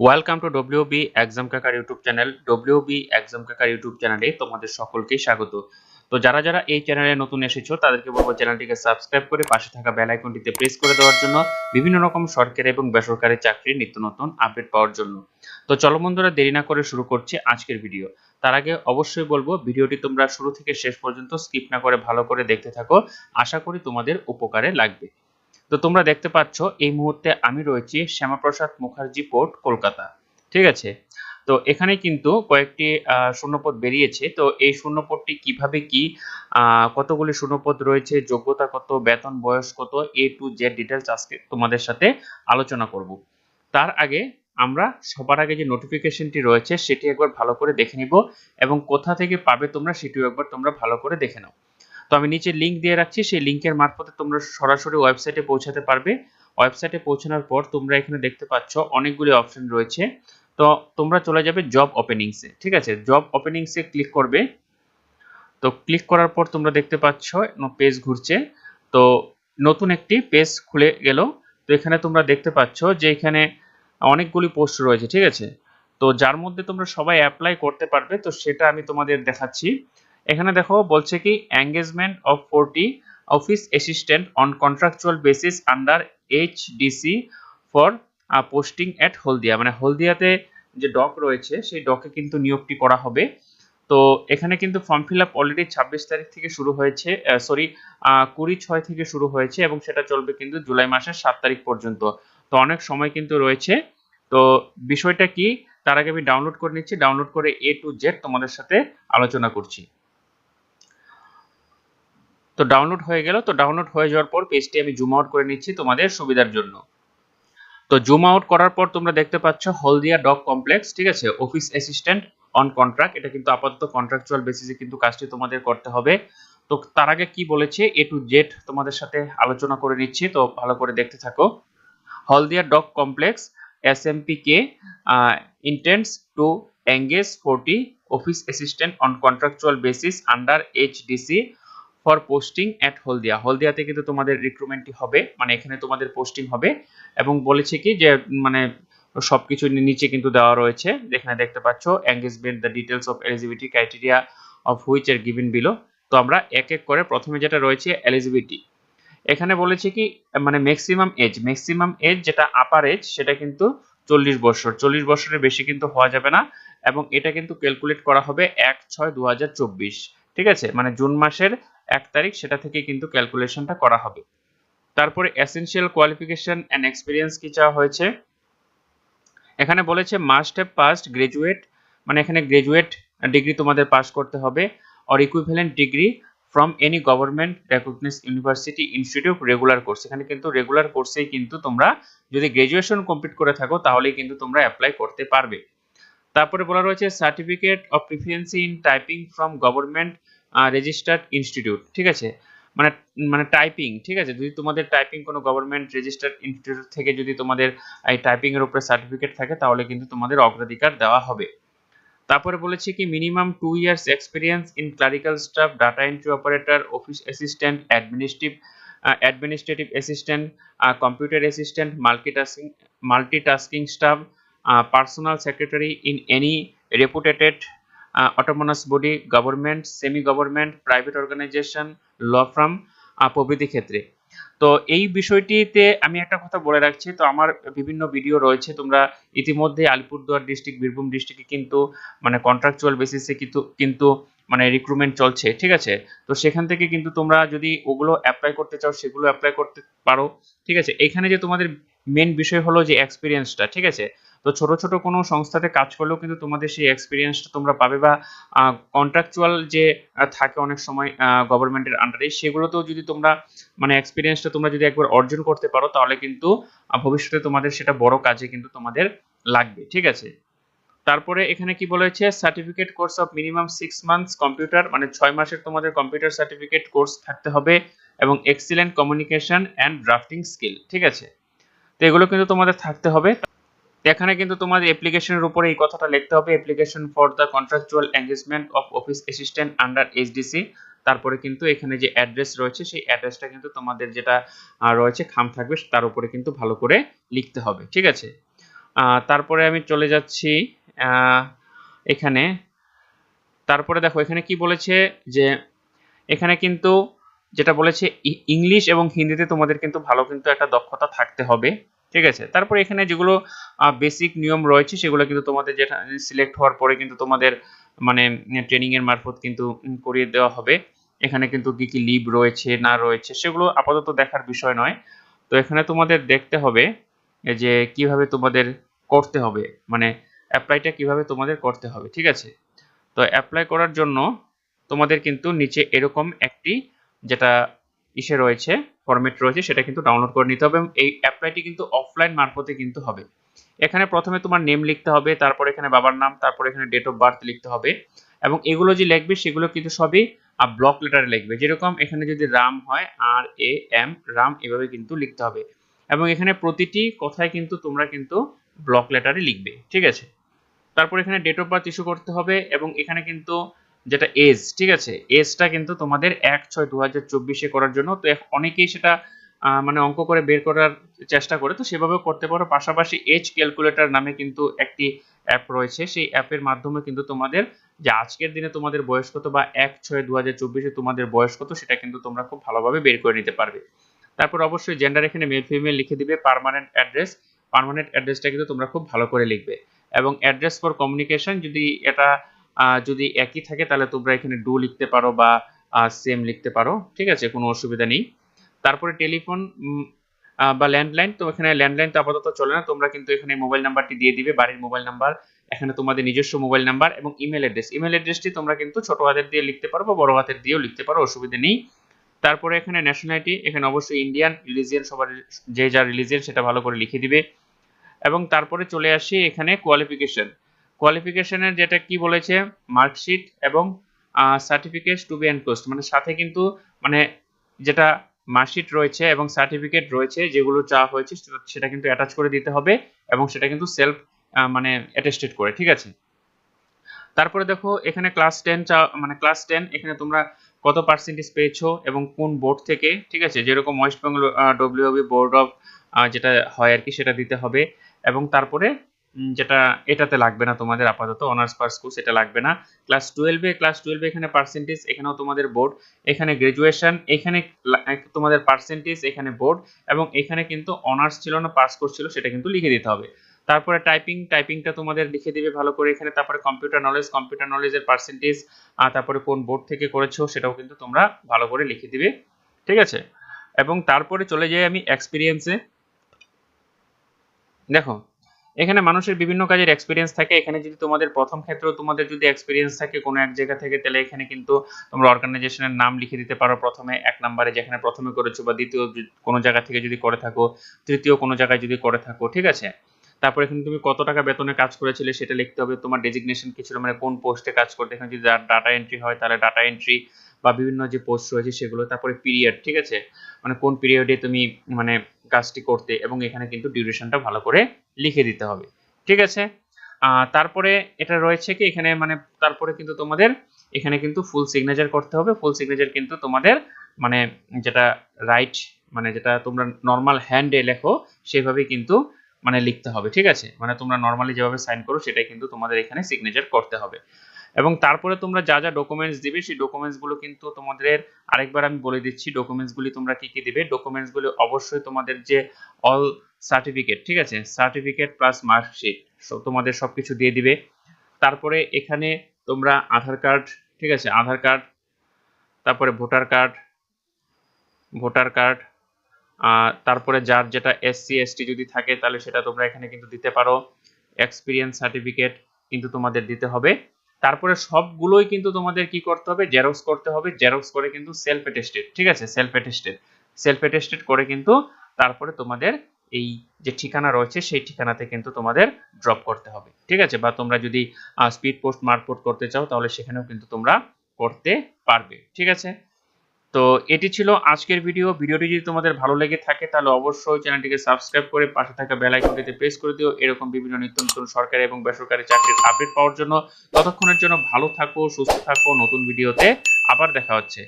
Welcome to WB exam কাকার YouTube channel. WB exam কাকার YouTube চ্যানেলে তোমাদের সকলকে স্বাগত। তো যারা যারা এই চ্যানেলে নতুন এসেছো তাদেরকে বলবো চ্যানেলটিকে সাবস্ক্রাইব করে পাশে থাকা বেল আইকনটিতে প্রেস করে দেওয়ার জন্য, বিভিন্ন রকম সরকারি এবং বেসরকারি চাকরির নিত্য নতুন আপডেট পাওয়ার জন্য। তো চলো বন্ধুরা, দেরি না করে শুরু করছি আজকের ভিডিও। তার আগে অবশ্যই বলবো ভিডিওটি তোমরা শুরু থেকে শেষ পর্যন্ত স্কিপ না করে ভালো করে দেখতে থাকো, আশা করি তোমাদের উপকারে লাগবে। তো তোমরা দেখতে পাচ্ছ এই মুহূর্তে আমি রয়েছি শ্যামাপ্রসাদ মুখার্জি পোর্ট, কলকাতা। ঠিক আছে, তো এখানে কিন্তু কয়েকটি শূন্যপদ বেরিয়েছে। তো এই শূন্যপদটি কিভাবে কি, কতগুলি শূন্যপদ রয়েছে, যোগ্যতা কত, বেতন বয়স কত, এ টু জেড ডিটেলস আজকে তোমাদের সাথে আলোচনা করব। তার আগে আমরা সবার আগে যে নোটিফিকেশনটি রয়েছে সেটি একবার ভালো করে দেখে নিব, এবং কোথা থেকে পাবে তোমরা সেটিও একবার তোমরা ভালো করে দেখে নাও। তো আমি নিচে লিংক দিয়ে রাখছি, সেই লিংকের মারফতে তোমরা সরাসরি ওয়েবসাইটে পৌঁছাতে পারবে। ওয়েবসাইটে পৌঁছানোর পর তোমরা এখানে দেখতে পাচ্ছ অনেকগুলি অপশন রয়েছে। তো তোমরা চলে যাবে জব ওপেনিংসে। ঠিক আছে, জব ওপেনিংসে ক্লিক করবে। তো ক্লিক করার পর তোমরা দেখতে পাচ্ছ পেজ ঘুরছে। তো নতুন একটি পেজ খুলে গেল। তো এখানে তোমরা দেখতে পাচ্ছ যে এখানে অনেকগুলি পোস্ট রয়েছে। ঠিক আছে, তো যার মধ্যে তোমরা সবাই অ্যাপ্লাই করতে পারবে, তো সেটা আমি তোমাদের দেখাচ্ছি। এখানে দেখো বলছে কি, engagement of 40 office assistant on contractual basis under HDC for posting at Haldia. মানে হলদিয়াতে যে ডক রয়েছে সেই ডকে কিন্তু নিয়োগটি করা হবে। তো এখানে কিন্তু ফর্ম ফিল আপ অলরেডি 26 তারিখ থেকে শুরু হয়েছে, 20/6 থেকে শুরু হয়েছে, এবং সেটা চলবে কিন্তু জুলাই মাসের 7 তারিখ পর্যন্ত। তো অনেক সময় কিন্তু রয়েছে। তো বিষয়টা কি, তার আগে আমি ডাউনলোড করে নিচ্ছি, ডাউনলোড করে এ টু জেড তোমাদের সাথে আলোচনা করছি। তো ডাউনলোড হয়ে গেল। তো ডাউনলোড হয়ে যাওয়ার পর পেজটি আমি জুম আউট করে নিচ্ছি তোমাদের সুবিধার জন্য। তো জুম আউট করার পর তোমরা দেখতে পাচ্ছ হলদিয়া ডক কমপ্লেক্স। ঠিক আছে, অফিস অ্যাসিস্ট্যান্ট অন কন্ট্রাক্ট, এটা কিন্তু আপাতত কন্ট্রাকচুয়াল বেসিসে কিন্তু কাজটি তোমাদের করতে হবে। তো তার আগে কি বলেছে এ টু জেড তোমাদের সাথে আলোচনা করে নিচ্ছি, তো ভালো করে দেখতে থাকো। হলদিয়া ডক কমপ্লেক্স এসএমপিকে intends to engage 40 office assistant on contractual basis under HDC for posting at Haldia. হলদিয়াতে কিন্তু তোমাদের রিক্রুটমেন্টটি হবে, মানে এখানে তোমাদের পোস্টিং হবে। এবং বলেছে কি যে মানে সবকিছু নিচে কিন্তু দেওয়া রয়েছে, যেখানে দেখতে পাচ্ছ engagement, the details of eligibility criteria of which are given below. তো আমরা এক এক করে প্রথমে যেটা রয়েছে এলিজিবিলিটি, এখানে বলেছে কি মানে ম্যাক্সিমাম এজ যেটা আপার এজ সেটা কিন্তু 40 বছর। 40 বছরের বেশি কিন্তু হওয়া যাবে না। এবং এটা কিন্তু ক্যালকুলেট করা হবে 1/6/2024। ঠিক আছে, মানে জুন মাসের 1 তারিখ সেটা থেকে কিন্তু ক্যালকুলেশনটা করা হবে। তারপরে এসেনশিয়াল কোয়ালিফিকেশন এন্ড এক্সপিরিয়েন্স কি চাওয়া হয়েছে, এখানে বলেছে মাস্ট হ্যাভ পাসড গ্রাজুয়েট, মানে এখানে গ্রাজুয়েট ডিগ্রি তোমাদের পাস করতে হবে, or equivalent degree from any government recognized university institute regular course. এখানে কিন্তু রেগুলার কোর্সেই কিন্তু তোমরা যদি গ্রাজুয়েশন কমপ্লিট করে থাকো তাহলেই কিন্তু তোমরা অ্যাপ্লাই করতে পারবে। তারপরে বলা রয়েছে certificate of proficiency in typing from government registered institute. ঠিক আছে, মানে মানে টাইপিং। ঠিক আছে, যদি তোমাদের টাইপিং কোনো গভর্নমেন্ট রেজিস্টার্ড ইনস্টিটিউট থেকে যদি তোমাদের এই টাইপিং এর উপরে সার্টিফিকেট থাকে তাহলে কিন্তু তোমাদের অগ্রাধিকার দেওয়া হবে। তারপরে বলেছে কি minimum 2 years experience in clerical staff, data entry operator, office assistant, administrative assistant, computer assistant, multitasking staff, personal secretary in any reputed autonomous body, government, semi government, private organisation, law firm প্রভৃতি ক্ষেত্রে। তো এই বিষয়টিতে আমি একটা কথা বলে রাখছি, তো আমার বিভিন্ন ভিডিও রয়েছে, তোমরা ইতিমধ্যে আলিপুরদুয়ার ডিস্ট্রিক্ট, বীরভূম ডিস্ট্রিক্টে কিন্তু মানে কন্ট্রাকচুয়াল বেসিসে কিন্তু মানে রিক্রুটমেন্ট চলছে। ঠিক আছে, তো সেখান থেকে কিন্তু তোমরা যদি ওগুলো অ্যাপ্লাই করতে চাও সেগুলো অ্যাপ্লাই করতে পারো। ঠিক আছে, এখানে যে তোমাদের মেন বিষয় হলো যে এক্সপিরিয়েন্সটা। ঠিক আছে, তো ছোট ছোট কোনো সংস্থাতে কাজ করলেও কিন্তু তোমাদের সেই এক্সপিরিয়েন্সটা তোমরা পাবে, বা কন্ট্রাকচুয়াল যে থাকে অনেক সময় গভর্নমেন্টের আন্ডারে, সেগুলোতেও যদি তোমরা মানে এক্সপিরিয়েন্সটা তোমরা যদি একবার অর্জন করতে পারো তাহলে কিন্তু ভবিষ্যতে তোমাদের সেটা বড় কাজে কিন্তু তোমাদের লাগবে। ঠিক আছে, তারপরে এখানে কি বলেছে certificate course of minimum 6 months computer, মানে 6 মাসের তোমাদের কম্পিউটার সার্টিফিকেট কোর্স থাকতে হবে, এবং excellent communication and drafting skill. ঠিক আছে, তো এগুলো কিন্তু তোমাদের থাকতে হবে। এখানে কিন্তু তোমাদের অ্যাপ্লিকেশনের উপরে এই কথাটা লিখতে হবে, application for the contractual engagement of office assistant under HDC. তারপরে কিন্তু এখানে যে অ্যাড্রেস রয়েছে সেই অ্যাড্রেসটা কিন্তু তোমাদের যেটা রয়েছে খাম থাকবে তার উপরে কিন্তু ভালো করে লিখতে হবে। ঠিক আছে, তারপরে আমি চলে যাচ্ছি এখানে। তারপরে দেখো এখানে কি বলেছে যে এখানে কিন্তু যেটা বলেছে ইংলিশ এবং হিন্দিতে তোমাদের কিন্তু ভালো কিন্তু একটা দক্ষতা থাকতে হবে, ঠিক আছে। তারপরে এখানে যেগুলো বেসিক নিয়ম রয়েছে সেগুলো কিন্তু তোমাদের যেটা সিলেক্ট হওয়ার পরে কিন্তু তোমাদের মানে ট্রেনিং এর মারফত কিন্তু করিয়ে দেওয়া হবে। এখানে কিন্তু কি কি লিভ রয়েছে না রয়েছে সেগুলো আপাতত দেখার বিষয় নয়। তো এখানে তোমাদের দেখতে হবে যে কিভাবে তোমাদের করতে হবে, মানে অ্যাপ্লাইটা কিভাবে তোমাদের করতে হবে, ঠিক আছে। তো অ্যাপ্লাই করার জন্য তোমাদের কিন্তু নিচে এরকম একটি যেটা ইসে রয়েছে ফরম্যাট রয়েছে সেটা কিন্তু ডাউনলোড করে নিতে হবে। এই অ্যাপ্লাইটি কিন্তু অফলাইন মারফতে কিন্তু হবে। এখানে প্রথমে তোমার নেম লিখতে হবে, তারপর এখানে বাবার নাম, তারপর এখানে ডেট অফ বার্থ লিখতে হবে এবং এগুলো যে লিখবে সেগুলো কিন্তু সবই ব্লক লেটারে লিখবে। যেরকম এখানে যদি রাম হয় RAM রাম এভাবে কিন্তু লিখতে হবে এবং এখানে প্রতিটি কথায় কিন্তু তোমরা কিন্তু ব্লক লেটারে লিখবে, ঠিক আছে। তারপর এখানে ডেট অফ বার্থ ইস্যু করতে হবে এবং এখানে কিন্তু যেটা এজ, ঠিক আছে, এজটা কিন্তু তোমাদের 1/6/2024 করার জন্য। তো অনেকেই সেটা মানে অঙ্ক করে বের করার চেষ্টা করে, তো সেভাবেও করতে পারো। পাশাপাশি এজ ক্যালকুলেটর নামে কিন্তু একটি অ্যাপ রয়েছে, সেই অ্যাপের মাধ্যমে কিন্তু তোমাদের যে আজকের দিনে তোমাদের বয়স কত বা 1/6/2024 তোমাদের বয়স কত সেটা কিন্তু তোমরা খুব ভালোভাবে বের করে নিতে পারবে। তারপর অবশ্যই জেন্ডার এখানে মেল ফিমেল লিখে দিবে। পার্মানেন্ট অ্যাড্রেসটা কিন্তু তোমরা খুব ভালো করে লিখবে এবং অ্যাড্রেস ফর কমিউনিকেশন যদি এটা যদি একই থাকে তাহলে তোমরা এখানে ডু লিখতে পারো বা সেম লিখতে পারো, ঠিক আছে, কোনো অসুবিধা নেই। তারপরে টেলিফোন বা ল্যান্ডলাইন, তো এখানে ল্যান্ডলাইন তো আপাতত চলে না, তোমরা কিন্তু এখানে মোবাইল নাম্বারটি দিয়ে দিবে, বাড়ির মোবাইল নাম্বার, এখানে তোমাদের নিজস্ব মোবাইল নাম্বার এবং ইমেল অ্যাড্রেসটি তোমরা কিন্তু ছোট হাতের দিয়ে লিখতে পারো বা বড় হাতের দিয়েও লিখতে পারো, অসুবিধা নেই। তারপরে এখানে ন্যাশনালিটি, এখানে অবশ্যই ইন্ডিয়ান, রিলিজিয়ন সবার যে যা রিলিজিয়ন সেটা ভালো করে লিখে দিবে এবং তারপরে চলে আসি এখানে কোয়ালিফিকেশনের যেটা কি বলেছে মার্কশিট এবং সার্টিফিকেট টু বি এনক্লোজড, মানে সাথে কিন্তু মানে যেটা মার্কশিট রয়েছে এবং সার্টিফিকেট রয়েছে যেগুলো চাওয়া হয়েছে সেটা কিন্তু অ্যাটাচ করে দিতে হবে এবং সেটা কিন্তু সেলফ মানে অ্যাটেস্টেড করে, ঠিক আছে। তারপরে দেখো এখানে ক্লাস 10 এখানে তোমরা কত পার্সেন্টেজ পেয়েছো এবং কোন বোর্ড থেকে, ঠিক আছে, যেরকম West Bengal WB board of যেটা হয় আর কি সেটা দিতে হবে এবং তারপরে যেটা এটাতে লাগবে না তোমাদের আপাতত অনার্স পাস কোর্স এটা লাগবে না। ক্লাস 12 এখানে পার্সেন্টেজ, এখানেও তোমাদের বোর্ড, এখানে গ্রাজুয়েশন, এখানে তোমাদের পার্সেন্টেজ, এখানে বোর্ড এবং এখানে কিন্তু অনার্স ছিল না পাস কোর্স ছিল সেটা কিন্তু লিখে দিতে হবে। তারপরে টাইপিংটা তোমাদের লিখে দিবে ভালো করে এখানে। তারপরে কম্পিউটার নলেজের পার্সেন্টেজ, তারপরে কোন বোর্ড থেকে করেছো সেটাও কিন্তু তোমরা ভালো করে লিখে দিবে, ঠিক আছে। এবং তারপরে চলে যাই আমি এক্সপিরিয়েন্সে। দেখো এখানে মানুষের বিভিন্ন কাজের এক্সপিরিয়েন্স থাকে, এখানে যদি তোমাদের প্রথম ক্ষেত্রেও তোমাদের যদি এক্সপিরিয়েন্স থাকে কোনো এক জায়গা থেকে তাহলে এখানে কিন্তু তোমরা অর্গানাইজেশনের নাম লিখে দিতে পারো প্রথমে 1 নম্বরে যেখানে প্রথমে করেছো, বা দ্বিতীয় কোনো জায়গা থেকে যদি করে থাকো, তৃতীয় কোনো জায়গায় যদি করে থাকো, ঠিক আছে। তারপরে এখানে তুমি কত টাকা বেতনে কাজ করেছিলে সেটা লিখতে হবে, তোমার ডেজিগনেশন কি ছিল, মানে কোন পোস্টে কাজ করতে, এখানে যদি ডাটা এন্ট্রি হয় তাহলে ডাটা এন্ট্রি বা বিভিন্ন যে পোস্ট রয়েছে সেগুলো, তারপরে পিরিয়ড, ঠিক আছে, মানে কোন পিরিয়ডে তুমি মানে কাজটি করতে এবং এখানে কিন্তু ডিউরেশনটা ভালো করে লিখে দিতে হবে, ঠিক আছে। তারপরে এটা রয়েছে কি এখানে মানে তারপরে কিন্তু তোমাদের এখানে কিন্তু ফুল সিগনেচার করতে হবে। ফুল সিগনেচার কিন্তু তোমাদের মানে যেটা রাইট মানে যেটা তোমরা নর্মাল হ্যান্ডে লেখো সেভাবে কিন্তু মানে লিখতে হবে, ঠিক আছে, মানে তোমরা নর্মালি যেভাবে সাইন করো সেটাই কিন্তু তোমাদের এখানে সিগনেচার করতে হবে। এবং তারপরে তোমরা যা যা ডকুমেন্টস দিবে সেই ডকুমেন্টসগুলো কিন্তু তোমাদের আরেকবার আমি বলে দিচ্ছি ডকুমেন্টসগুলি তোমরা কি কি দিবে। ডকুমেন্টসগুলো অবশ্যই তোমাদের যে অল সার্টিফিকেট, ঠিক আছে, সার্টিফিকেট প্লাস মার্কশিট তোমাদের সবকিছু দিয়ে দিবে। তারপরে এখানে তোমরা আধার কার্ড, ঠিক আছে, আধার কার্ড, তারপরে ভোটার কার্ড, তারপরে যার যেটা SC ST যদি থাকে তাহলে সেটা তোমরা এখানে কিন্তু দিতে পারো। এক্সপিরিয়েন্স সার্টিফিকেট কিন্তু তোমাদের দিতে হবে। তারপরে সবগুলোই কিন্তু তোমাদের কি করতে হবে, জেরক্স করতে হবে। জেরক্স করে কিন্তু সেলফ অ্যাটেস্টেড, ঠিক আছে, সেলফ অ্যাটেস্টেড করে কিন্তু তারপরে তোমাদের এই যে ঠিকানা রয়েছে সেই ঠিকানাতে কিন্তু তোমাদের ড্রপ করতে হবে, ঠিক আছে। বা তোমরা যদি স্পিড পোস্ট মার্কপোস্ট করতে চাও তাহলে সেখানেও কিন্তু তোমরা করতে পারবে, ঠিক আছে। তো এটি ছিল আজকের ভিডিওটি যদি তোমাদের ভালো লেগে থাকে তাহলে অবশ্যই চ্যানেলটিকে সাবস্ক্রাইব করে পাশে থাকা বেল আইকনটিতে প্রেস করে দিও এরকম বিভিন্ন নিত্য নতুন সরকারি এবং বেসরকারি চাকরির আপডেট পাওয়ার জন্য। ততক্ষণের জন্য ভালো থাকো, সুস্থ থাকো, নতুন ভিডিওতে আবার দেখা হচ্ছে।